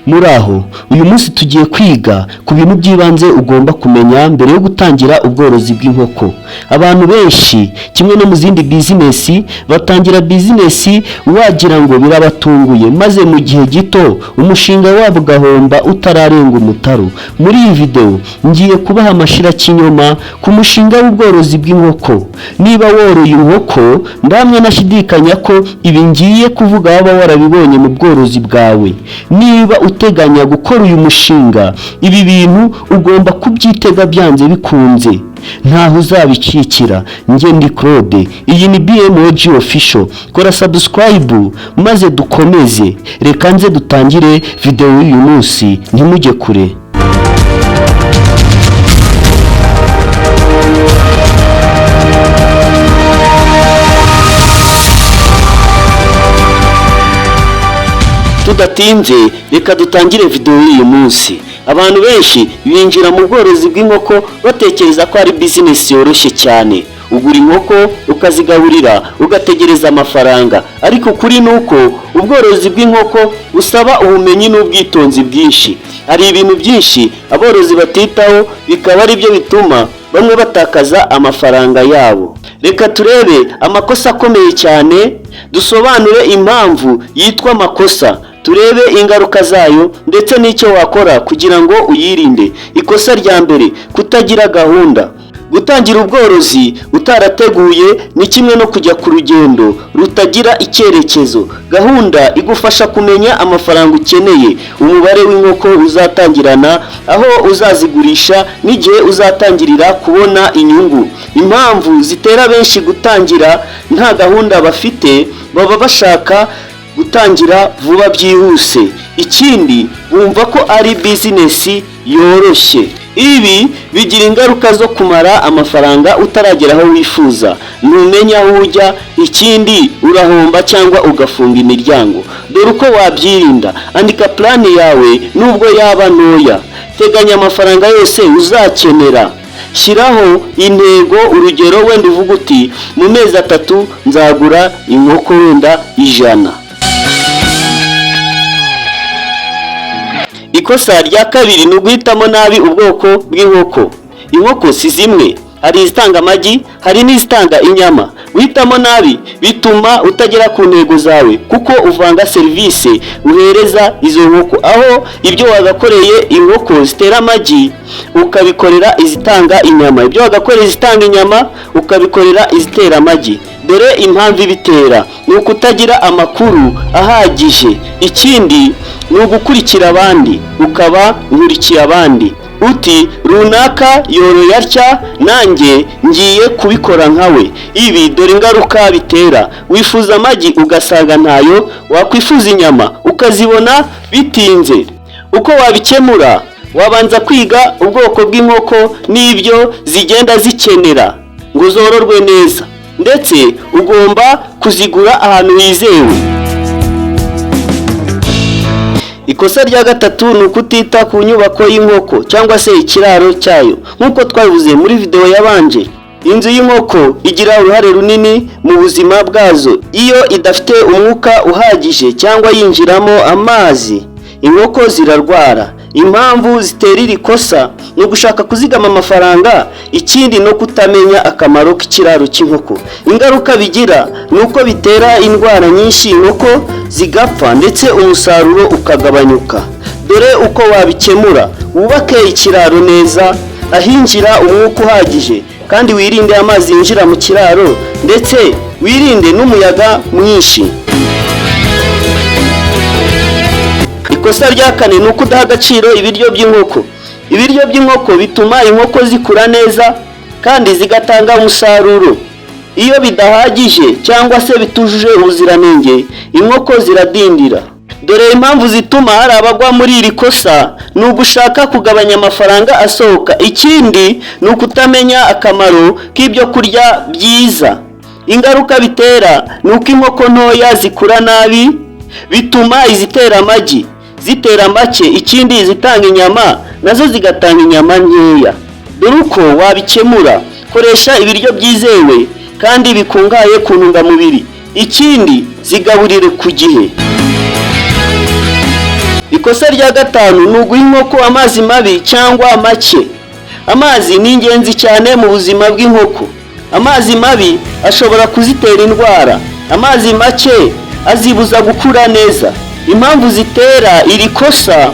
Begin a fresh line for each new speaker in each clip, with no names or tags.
Muraho, uyu munsi tugiye kwiga ku bintu by'ibanze ugomba kumenya mbere yo gutangira ubworozi bw'inkoko. Abantu benshi kimwe no mu zindi bizinesi batangira bizinesi wagira ngo birabatunguye, maze mu gihe gito umushinga wabo ugahomba utararenga umutaru. Muri iyi video ngiye kubaha amashirakinyoma ku mushinga w'ubworozi bw'inkoko. Niba woroye inkoko, ndamwe nashidikanya ko ibi ngiye kuvuga waba warabibonye mu bworozi bwawe. Niba uteganya gukora uyu mushinga, ibi bintu ugomba kubyitega byanze bikunze, ntaho uzabicikira. Njye ndi Claude, iyi ni BMOG Official. Kora subscribe maze dukomeze. Reka nze dutangire video y'uyu munsi, ntimujye kure. Tudatinze, reka dutangire video y'uyu munsi. Abantu benshi binjira mu bworozi bw'inkoko batekereza ko ari business yoroshye cyane. Ugura inkoko ukazigaburira ugategereza amafaranga, ariko kuri nuko ubworozi bw'inkoko busaba ubumenyi n'ubwitonzi bwinshi. Hari ibintu byinshi aborozi batitaho, bikaba ari byo bituma bamwe batakaza amafaranga yabo. Reka turebe amakosa akomeye cyane, dusobanure impamvu yitwa amakosa, turebe ingaruka zayo ndetse n'icyo wakora kugira ngo uyirinde. Ikosa rya mbere, kutagira gahunda. Gutangira ubworozi utarateguye ni kimwe no kujya ku rugendo rutagira icyerekezo. Gahunda igufasha kumenya amafaranga ukeneye, umubare w'inkoko uzatangirana, aho uzazigurisha n'igihe uzatangirira kubona inyungu. Impamvu zitera benshi gutangira nta gahunda bafite, baba bashaka gutangira vuba byihuse. Ikindi, bumva ko ari business yoroshye. Ibi bigira ingaruka zo kumara amafaranga utaragera aho wifuza, ntumenya aho ujya. Ikindi, urahomba cyangwa ugafunga imiryango. Dore uko wabyirinda: andika plan yawe nubwo yaba ntoya, teganya amafaranga yose uzakenera, shyiraho intego. Urugero, wenda uvuga uti mu mezi 3 nzagura inkoko wenda 100. Ikosa rya kabiri ni uguhitamo nabi ubwoko bw'inkoko. Inkoko si zimwe, hari izitanga amagi, hari n'izitanga inyama. Guhitamo nabi bituma utagera ku ntego zawe, kuko uvanga serivisi uhereza izo nkoko, aho ibyo wagakoreye inkoko zitera amagi ukabikorera izitanga inyama, ibyo wagakoreye izitanga inyama ukabikorera izitera amagi. Dore impamvu ibitera: ni ukutagira amakuru ahagije. Ikindi, ni ugukurikira abandi, ukaba nkurikiye abandi. Uti runaka yoroye atya, nanjye ngiye kubikora nkawe. Ibi dore ingaruka bitera: wifuza amagi ugasanga ntayo, wakwifuza inyama ukazibona bitinze. Uko wabikemura: wabanza kwiga ubwoko bw'inkoko n'ibyo zigenda zikenera ngo zororwe neza, ndetse ugomba kuzigura ahantu hizewe. Ikosa rya gatatu ni ukutita ku nyubako y'inkoko cyangwa se ikiraro cyayo. Nk'uko twabivuze muri video yabanje, inzu y'inkoko igira uruhare runini mu buzima bwazo. Iyo idafite umwuka uhagije cyangwa yinjiramo amazi, inkoko zirarwara. Impamvu zitera iri kosa ni ugushaka kuzigama amafaranga. Ikindi, no kutamenya akamaro k'ikiraro cy'inkoko. Ingaruka bigira ni uko bitera indwara nyinshi, inkoko zigapfa ndetse umusaruro ukagabanyuka. Dore uko wabikemura: wubake ikiraro neza, ahinjira umwuka uhagije, kandi wirinde amazi yinjira mu kiraro, ndetse wirinde n'umuyaga mwinshi. Ikosa rya kane ni ukudaha agaciro ibiryo by'inkoko. Ibiryo by'inkoko bituma inkoko zikura neza kandi zigatanga umusaruro. Iyo bidahagije cyangwa se bitujuje ubuziranenge, inkoko ziradindira. Dore impamvu zituma hari abagwa muri iri kosa: ni ugushaka kugabanya amafaranga asohoka. Ikindi, ni ukutamenya akamaro k'ibyo kurya byiza. Ingaruka bitera ni uko inkoko ntoya zikura nabi, bituma izitera amagi zitera make. Ikindi, izitanga inyama nazo zigatanga inyama nkeya. Dore uko wabikemura: koresha ibiryo byizewe kandi bikungahaye ku ntungamubiri. Ikindi, zigaburire ku gihe. Ikosa rya gatanu ni uguha inkoko amazi mabi cyangwa make. Amazi ni ingenzi cyane mu buzima bw'inkoko. Amazi mabi ashobora kuzitera indwara, amazi make azibuza gukura neza. Impamvu zitera iri kosa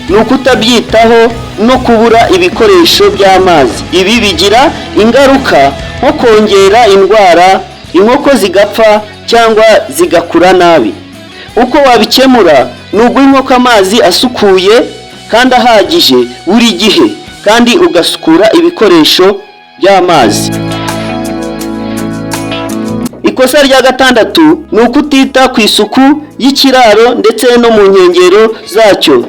ni ukutabyitaho no kubura ibikoresho by'amazi. Ibi bigira ingaruka nko kongera indwara, inkoko zigapfa cyangwa zigakura nabi. Uko wabikemura ni uguha inkoko amazi asukuye kandi ahagije buri gihe, kandi ugasukura ibikoresho by'amazi. Ikosa rya gatandatu ni ukutita ku isuku y'ikiraro ndetse no mu nkengero zacyo.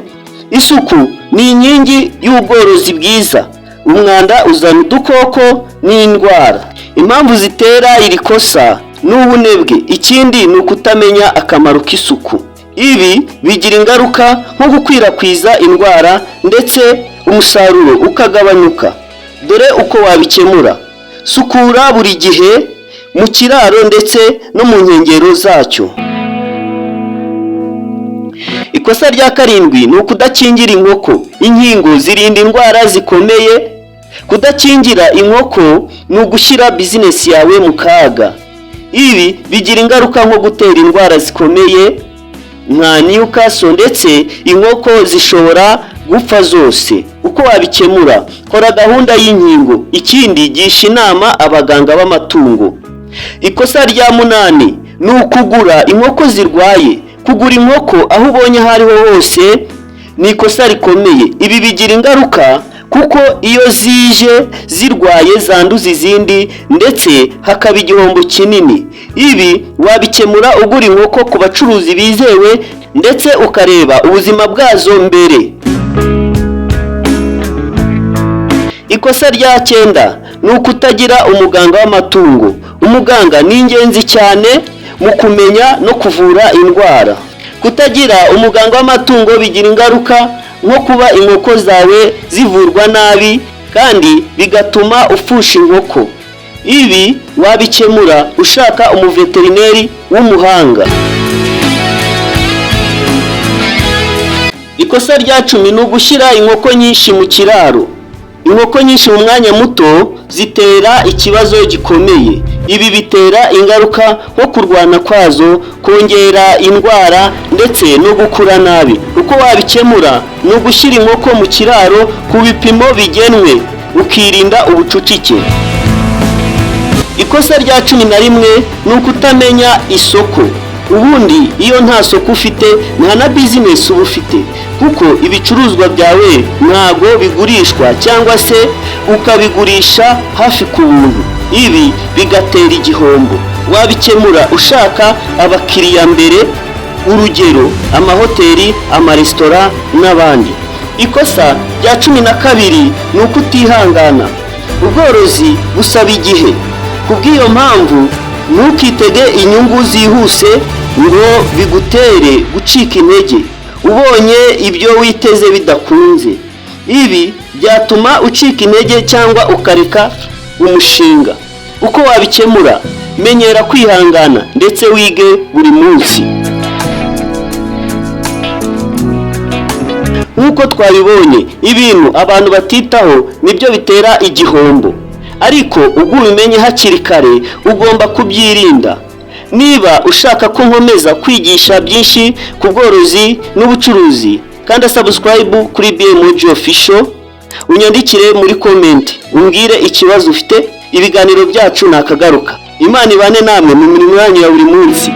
Isuku ni inkingi y'ubworozi bwiza. Umwanda uzana udukoko n'indwara. Impamvu zitera iri kosa ni ubunebwe. Ikindi ni ukutamenya akamaro k'isuku. Ibi bigira ingaruka nko gukwirakwiza indwara ndetse umusaruro ukagabanyuka. Dore uko wabikemura: sukura buri gihe mu kiraro ndetse no mu nkengero zacyo. Ikosa rya karindwi ni ukudakingira inkoko. Inkingo zirinda indwara zikomeye. Kudakingira inkoko ni ugushyira bizinesi yawe mu kaga. Ibi bigira ingaruka nko gutera indwara zikomeye nka Newcastle, ndetse inkoko zishobora gupfa zose. Uko wabikemura: kora gahunda y'inkingo. Ikindi, gisha inama abaganga b'amatungo. Ikosa rya munani ni ukugura inkoko zirwaye. Kugura inkoko aho ubonye aho ariho hose ni ikosa rikomeye. Ibi bigira ingaruka kuko iyo zije zirwaye zanduza izindi ndetse hakaba igihombo kinini. Ibi wabikemura ugura inkoko ku bacuruzi bizewe ndetse ukareba ubuzima bwazo mbere. Ikosa rya 9 ni ukutagira umuganga w'amatungo. Umuganga ni ingenzi cyane mu kumenya no kuvura indwara. Kutagira umuganga w'amatungo bigira ingaruka nko kuba inkoko zawe zivurwa nabi kandi bigatuma upfusha inkoko. Ibi wabikemura ushaka umuveterineri w'umuhanga. Ikosa rya 10 ni ugushyira inkoko nyinshi mu kiraro. Inkoko nyinshi mu mwanya muto zitera ikibazo gikomeye. Ibi bitera ingaruka nko kurwana kwazo, kongera indwara ndetse no gukura nabi. Uko wabikemura ni ugushyira inkoko mu kiraro ku bipimo bigenwe, ukirinda ubucucike. Ikosa rya 11 ni ukutamenya isoko. Ubundi iyo nta soko ufite nta na business uba ufite, kuko ibicuruzwa byawe ntago bigurishwa cyangwa se ukabigurisha hafi ku buntu. Ibi bigatera igihombo. Wabikemura ushaka abakiriya mbere, urugero amahoteli, amaresitora n'abandi. Ikosa rya 12 ni ukutihangana. Ubworozi busaba igihe. Kubw'iyo mpamvu ntukitege inyungu zihuse ngo bigutere gucika intege ubonye ibyo witeze bidakunze. Ibi byatuma ucika intege cyangwa ukareka umushinga. Uko wabikemura: menyera kwihangana ndetse wige buri munsi. Nk'uko twabibonye, ibintu abantu batitaho nibyo bitera igihombo, ariko ubwo ubimenye hakiri kare ugomba kubyirinda. Niba ushaka ko nkomeza kwigisha byinshi ku bworozi n'ubucuruzi, kanda subscribe kuri BMG Official, unyandikire muri comment umbwire ikibazo ufite. Ibiganiro byacu nakagaruka. Imana ibane namwe mu mirimo yanyu ya buri munsi.